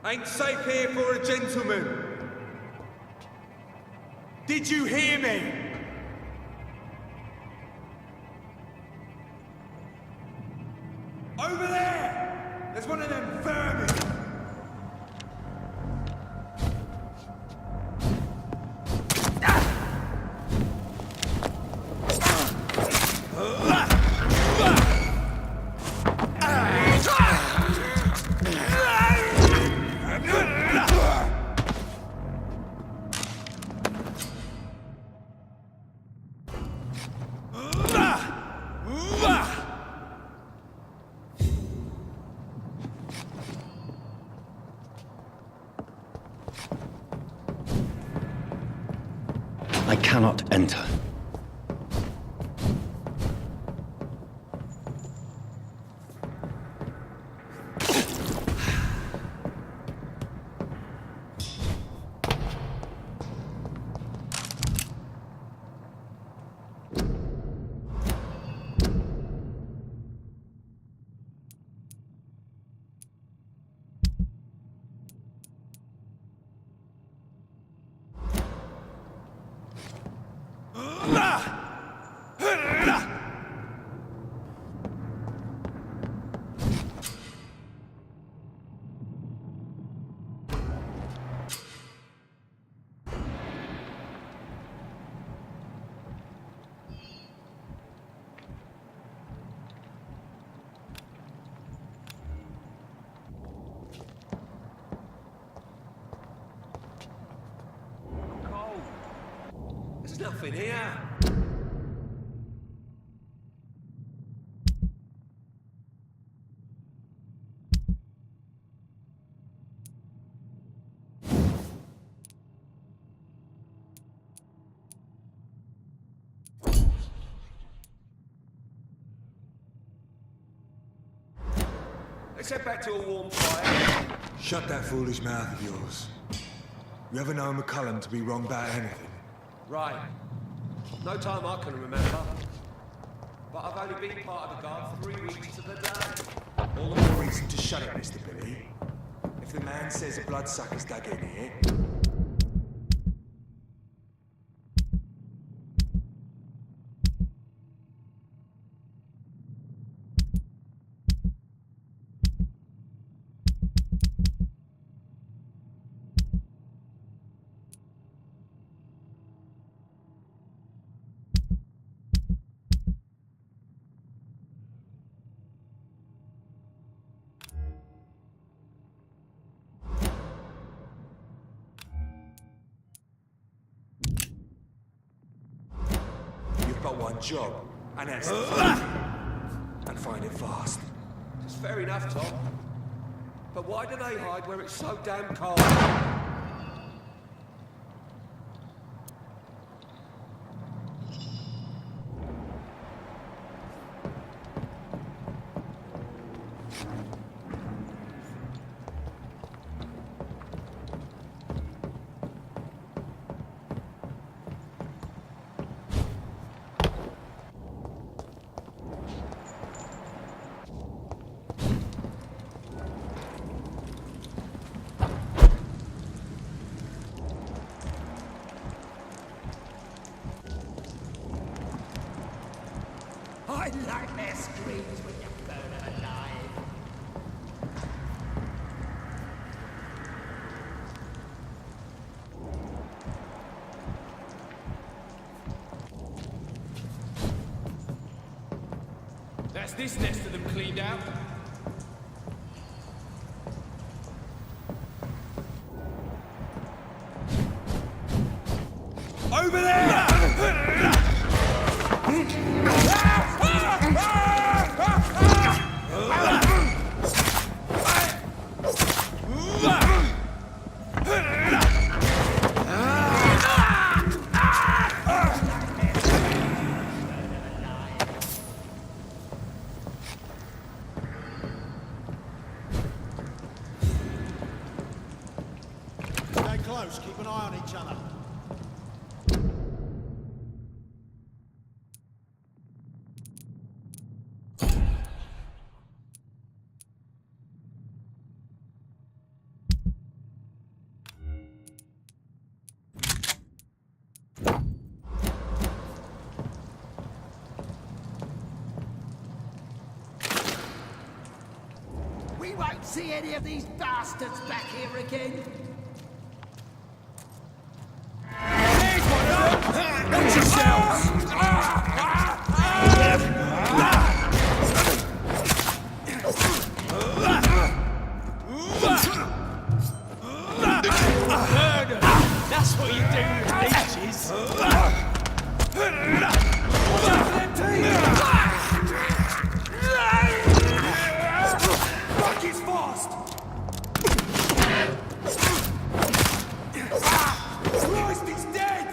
Ain't safe here for a gentleman. Did you hear me? Over there! There's one of them vermin! I cannot enter. There's nothing here. Let's head back to a warm fire. Shut that foolish mouth of yours. You ever know McCullum to be wrong about anything? Right. No time I can remember. But I've only been part of the guard 3 weeks to the day. All the more reason to shut it, Mr. Billy. If the man says a bloodsucker's dug in here, you've got one job, and that's to find it. And find it fast. It's fair enough, Tom. But why do they hide where it's so damn cold? I like their screams when you burn them alive. That's this nest of them cleaned out. Over there! Stay close, keep an eye on each other. We won't see any of these bastards back here again. Watch yourselves! That's what you do with leeches. Fuck is fast! Christ, he's dead!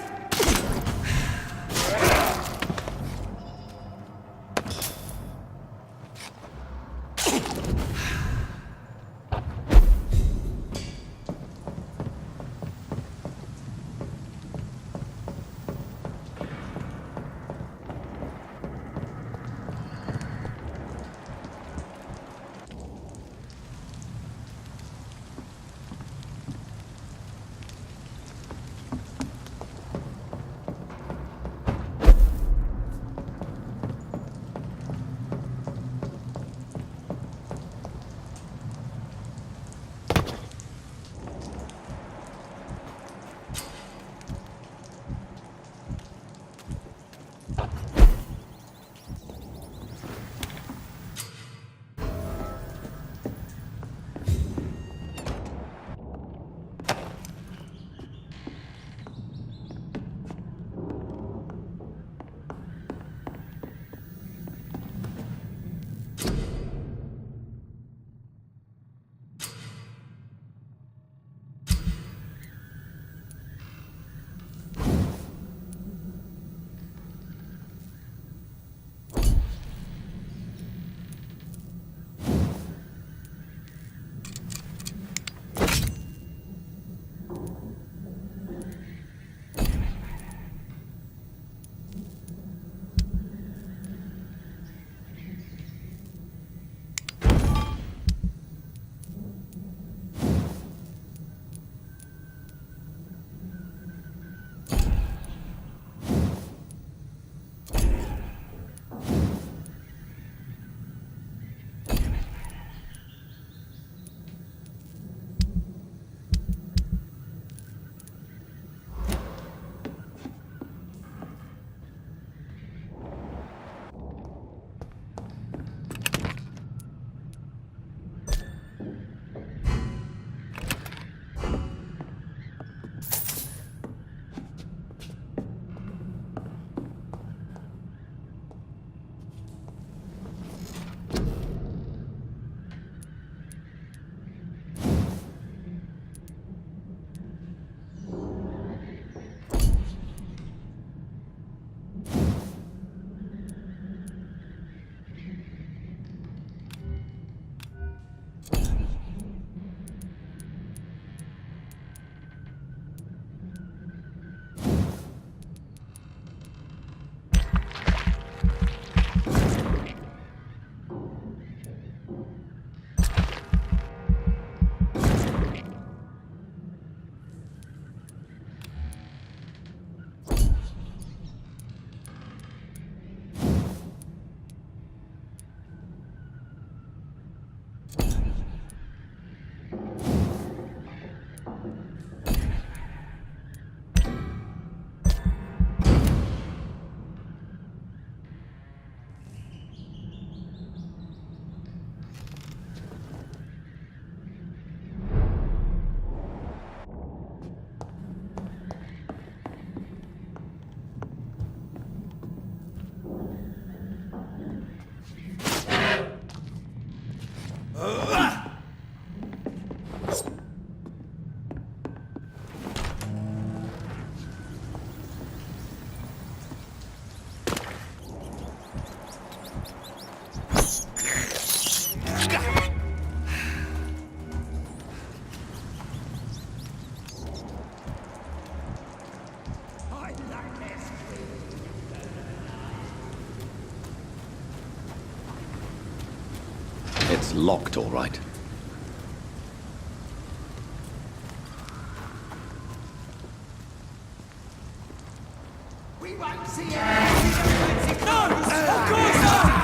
It's locked, all right. We won't see it. No! Of course not!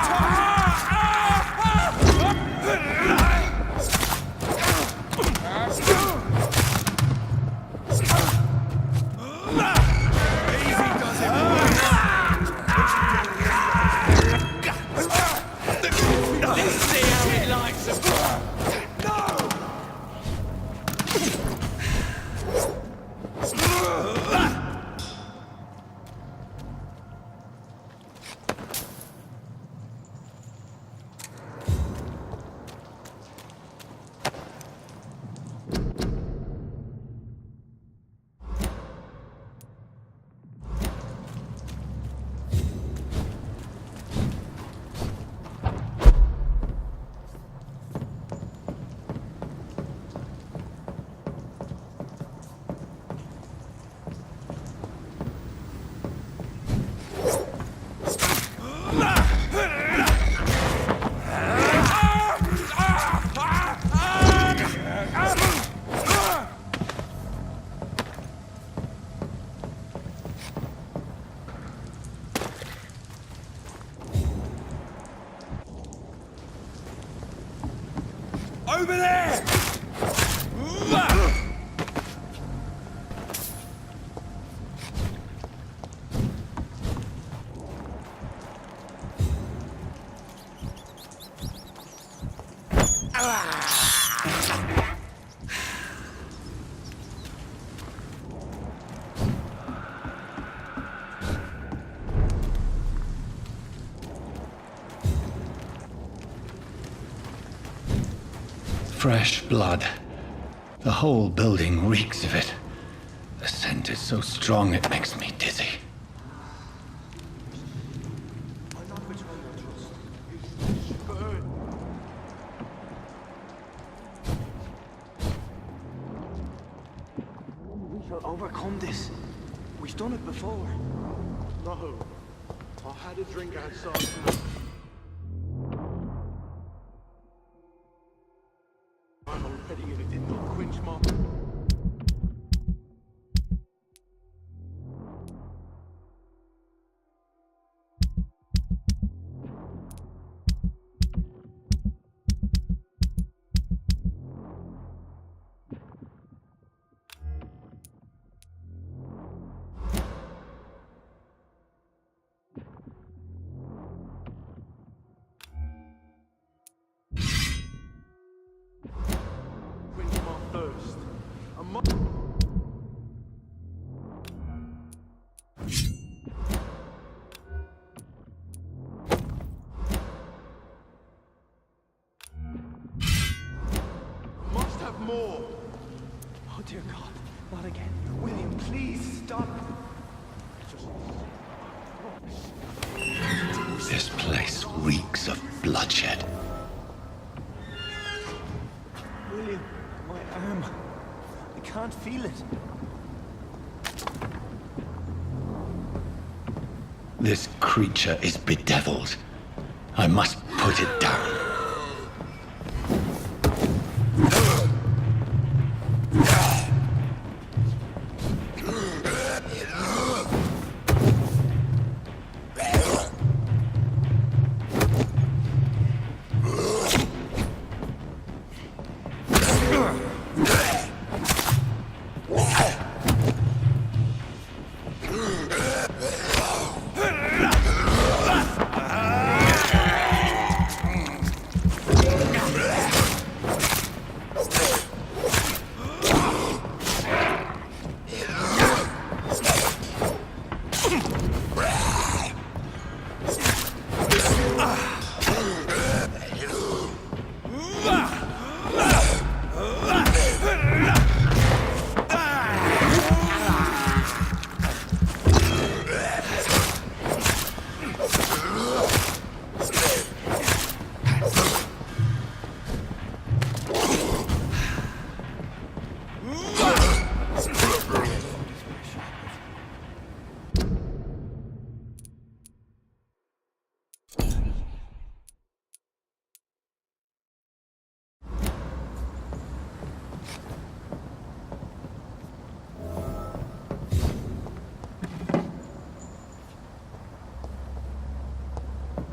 Over there! Fresh blood. The whole building reeks of it. The scent is so strong it makes me dizzy. We shall overcome this. We've done it before. No. I had a drink outside. I'm already and it did not quench my... More. Oh dear God, not again. William, please stop. This place reeks of bloodshed. William, my arm. I can't feel it. This creature is bedeviled. I must put it down.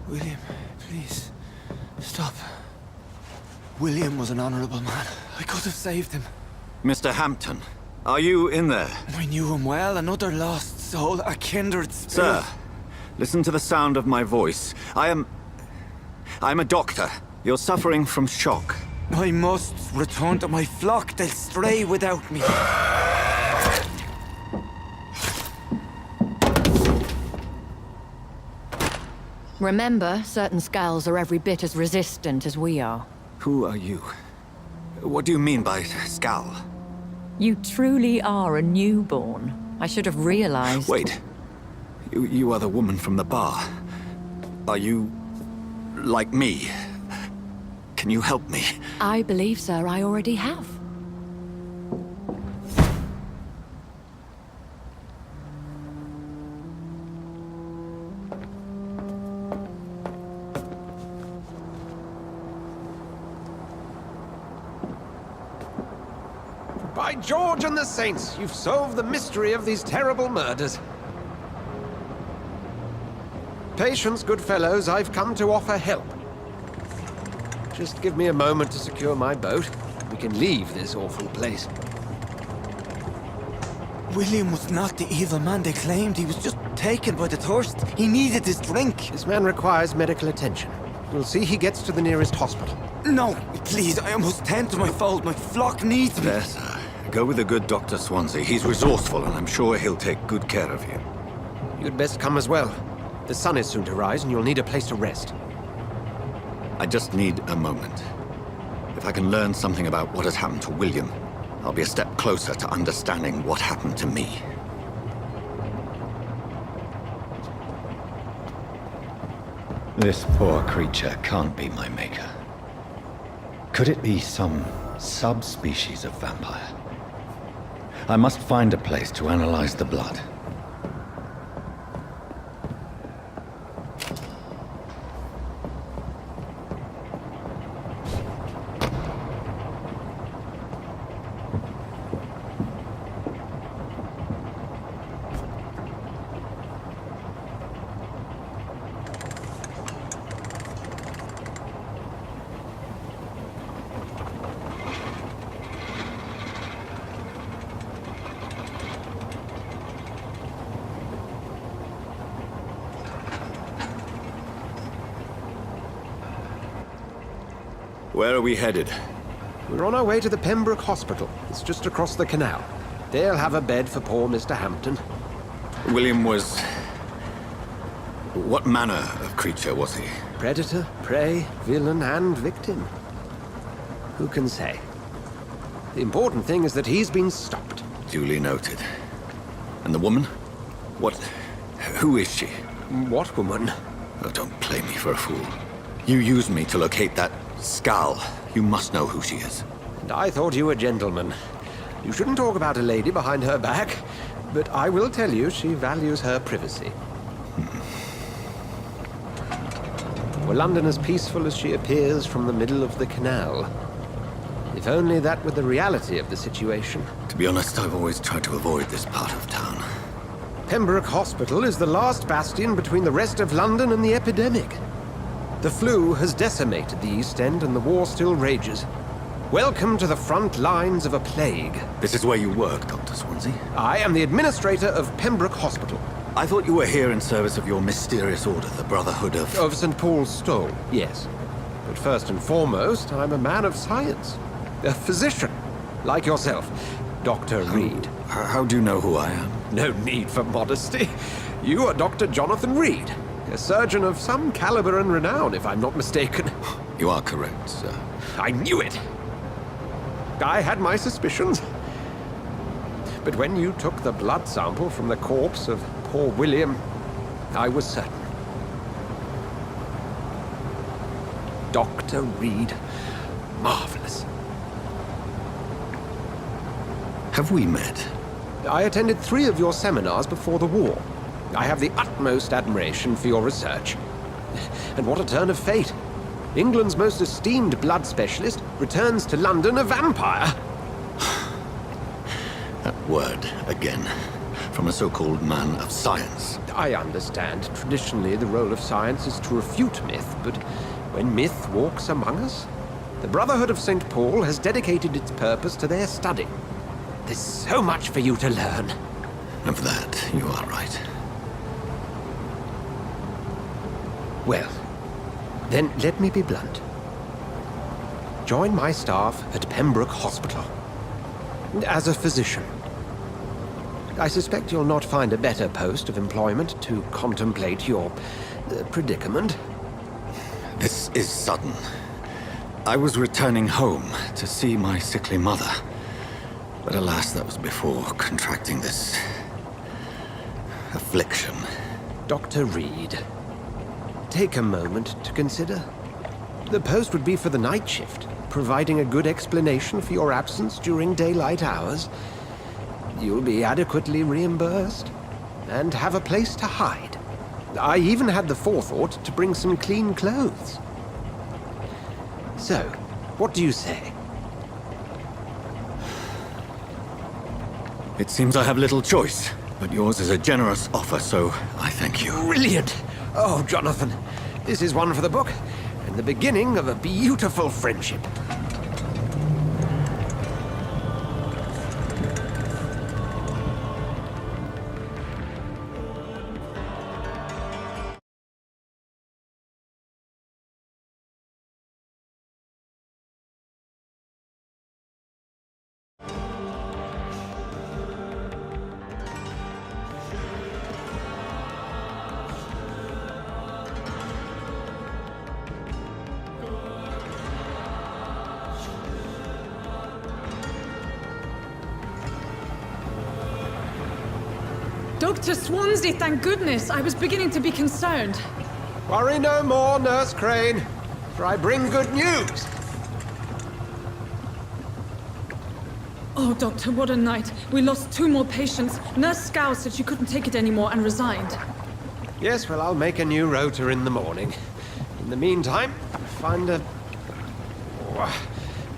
William, please, stop. William was an honorable man. I could have saved him. Mr. Hampton, are you in there? I knew him well, another lost soul, a kindred spirit. Sir, listen to the sound of my voice. I'm a doctor. You're suffering from shock. I must return to my flock. They'll stray without me. Remember, certain skulls are every bit as resistant as we are. Who are you? What do you mean by Skal? You truly are a newborn. I should have realized. Wait. You are the woman from the bar. Are you... like me? Can you help me? I believe, sir, I already have. By George and the Saints, you've solved the mystery of these terrible murders. Patience, good fellows, I've come to offer help. Just give me a moment to secure my boat. We can leave this awful place. William was not the evil man they claimed. He was just taken by the thirst. He needed his drink. This man requires medical attention. We'll see he gets to the nearest hospital. No, please, I must tend to my fold. My flock needs me. There, sir. Go with the good Dr. Swansea. He's resourceful, and I'm sure he'll take good care of you. You'd best come as well. The sun is soon to rise, and you'll need a place to rest. I just need a moment. If I can learn something about what has happened to William, I'll be a step closer to understanding what happened to me. This poor creature can't be my maker. Could it be some subspecies of vampire? I must find a place to analyze the blood. Where are we headed? We're on our way to the Pembroke Hospital. It's just across the canal. They'll have a bed for poor Mr. Hampton. William was... what manner of creature was he? Predator, prey, villain, and victim. Who can say? The important thing is that he's been stopped. Duly noted. And the woman? What... who is she? What woman? Oh, don't play me for a fool. You used me to locate that Skal. You must know who she is. And I thought you a gentleman. You shouldn't talk about a lady behind her back, but I will tell you she values her privacy. Were London as peaceful as she appears from the middle of the canal? If only that were the reality of the situation. To be honest, I've always tried to avoid this part of town. Pembroke Hospital is the last bastion between the rest of London and the epidemic. The flu has decimated the East End and the war still rages. Welcome to the front lines of a plague. This is where you work, Dr. Swansea? I am the administrator of Pembroke Hospital. I thought you were here in service of your mysterious order, the Brotherhood of... Of St. Paul's Stole, yes. But first and foremost, I'm a man of science. A physician, like yourself, Dr. Reed. How do you know who I am? No need for modesty. You are Dr. Jonathan Reed, a surgeon of some caliber and renown, if I'm not mistaken. You are correct, sir. I knew it! I had my suspicions. But when you took the blood sample from the corpse of poor William, I was certain. Dr. Reed. Marvelous. Have we met? I attended 3 of your seminars before the war. I have the utmost admiration for your research. And what a turn of fate. England's most esteemed blood specialist returns to London a vampire. That word, again. From a so-called man of science. I understand. Traditionally, the role of science is to refute myth, but when myth walks among us, the Brotherhood of St. Paul has dedicated its purpose to their study. There's so much for you to learn. Of that, you are right. Well, then let me be blunt. join my staff at Pembroke Hospital. As a physician. I suspect you'll not find a better post of employment to contemplate your predicament. This is sudden. I was returning home to see my sickly mother. But alas, that was before contracting this affliction. Dr. Reed, take a moment to consider. The post would be for the night shift, providing a good explanation for your absence during daylight hours. You'll be adequately reimbursed and have a place to hide. I even had the forethought to bring some clean clothes. So, what do you say? It seems I have little choice, but yours is a generous offer, so I thank you. Brilliant! Oh, Jonathan, this is one for the book, and the beginning of a beautiful friendship. Dr. Swansea, thank goodness. I was beginning to be concerned. Worry no more, Nurse Crane, for I bring good news. Oh, Doctor, what a night. We lost 2 more patients. Nurse Scow said she couldn't take it anymore and resigned. Yes, well, I'll make a new rota in the morning. In the meantime, find a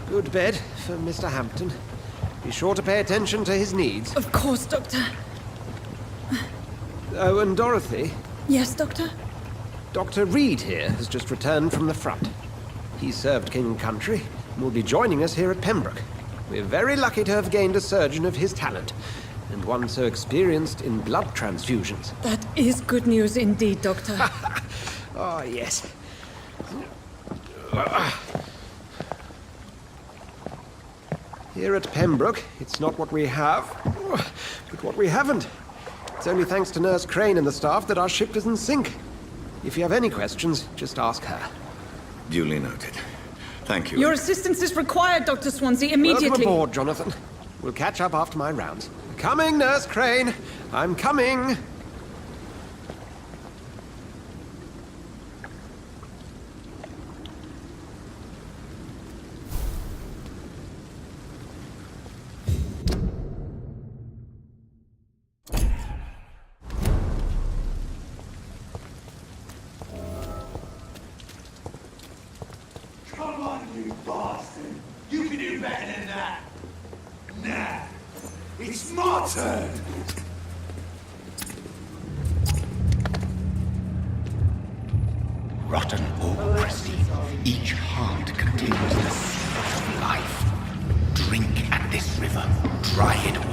good bed for Mr. Hampton. Be sure to pay attention to his needs. Of course, Doctor. Oh, and Dorothy, Yes, Doctor? Dr. Reed here has just returned from the front. He served King and Country and will be joining us here at Pembroke. We're very lucky to have gained a surgeon of his talent, and one so experienced in blood transfusions. That is good news indeed, Doctor. Oh, yes. Here at Pembroke, it's not what we have, but what we haven't. It's only thanks to Nurse Crane and the staff that our ship doesn't sink. If you have any questions, just ask her. Duly noted. Thank you. Your assistance is required, Dr. Swansea, immediately. Welcome aboard, Jonathan. We'll catch up after my rounds. Coming, Nurse Crane. I'm coming. Come on, you bastard! You can do better than that! Nah! It's my turn! Rotten autocracy. Each heart contains the seed of life. Drink at this river. Dry it all.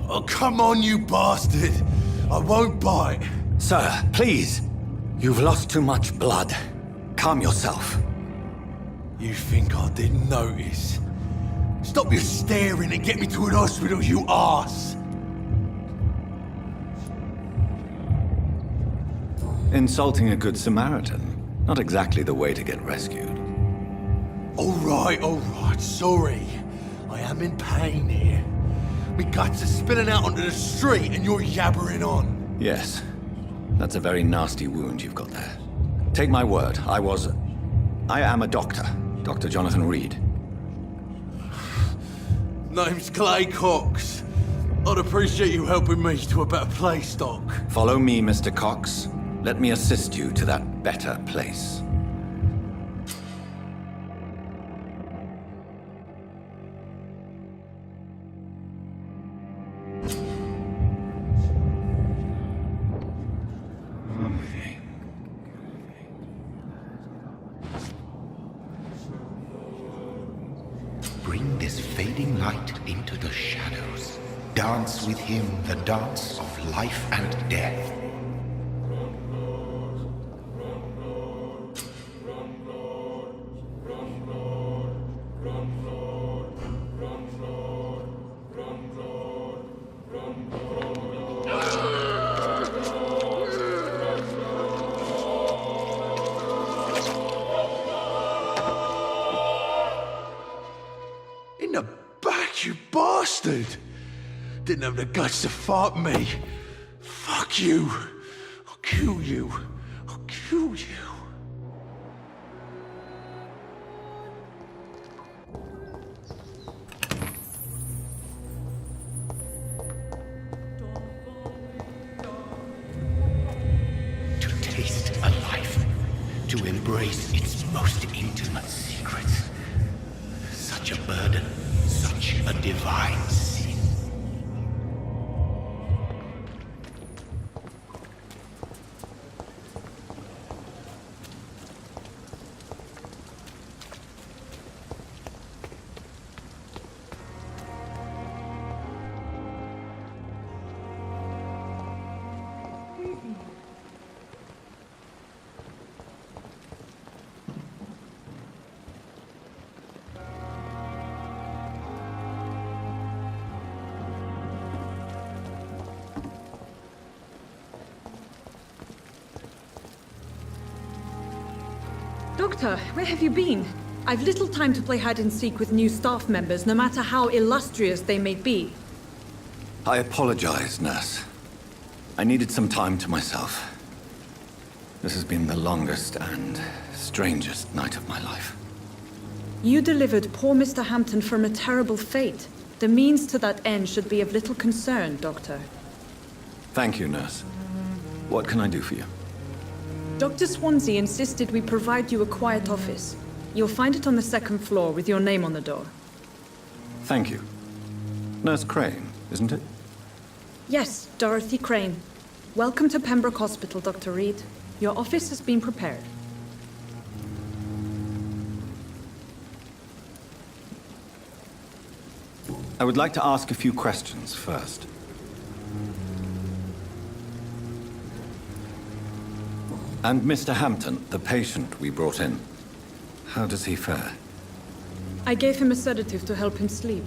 Oh, come on, you bastard! I won't bite! Sir, please. You've lost too much blood. Calm yourself. You think I didn't notice? Stop your staring and get me to an hospital, you arse! Insulting a good Samaritan. Not exactly the way to get rescued. Alright, sorry. I am in pain here. My guts are spilling out onto the street and you're yabbering on. Yes. That's a very nasty wound you've got there. Take my word, I am a doctor. Dr. Jonathan Reed. Name's Clay Cox. I'd appreciate you helping me to a better place, Doc. Follow me, Mr. Cox. Let me assist you to that better place. Bring this fading light into the shadows. Dance with him the dance of life and death. you bastard! Didn't have the guts to fight me. Fuck you. I'll kill you. I'll kill you. To taste a life, to embrace its most intimate secrets. Such a burden, such a divine sin. Doctor, where have you been? I've little time to play hide and seek with new staff members, no matter how illustrious they may be. I apologize, nurse. I needed some time to myself. This has been the longest and strangest night of my life. You delivered poor Mr. Hampton from a terrible fate. The means to that end should be of little concern, Doctor. Thank you, nurse. What can I do for you? Dr. Swansea insisted we provide you a quiet office. You'll find it on the second floor with your name on the door. Thank you. Nurse Crane, isn't it? Yes, Dorothy Crane. Welcome to Pembroke Hospital, Dr. Reed. Your office has been prepared. I would like to ask a few questions first. And Mr. Hampton, the patient we brought in, how does he fare? I gave him a sedative to help him sleep.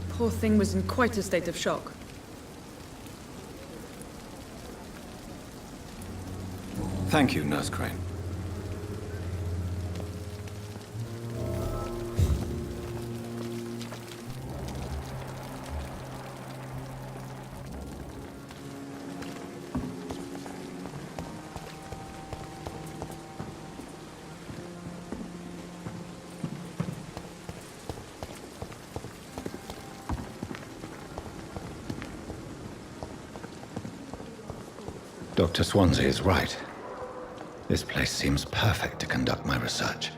Poor thing was in quite a state of shock. Thank you, Nurse Crane. Dr. Swansea is right. This place seems perfect to conduct my research.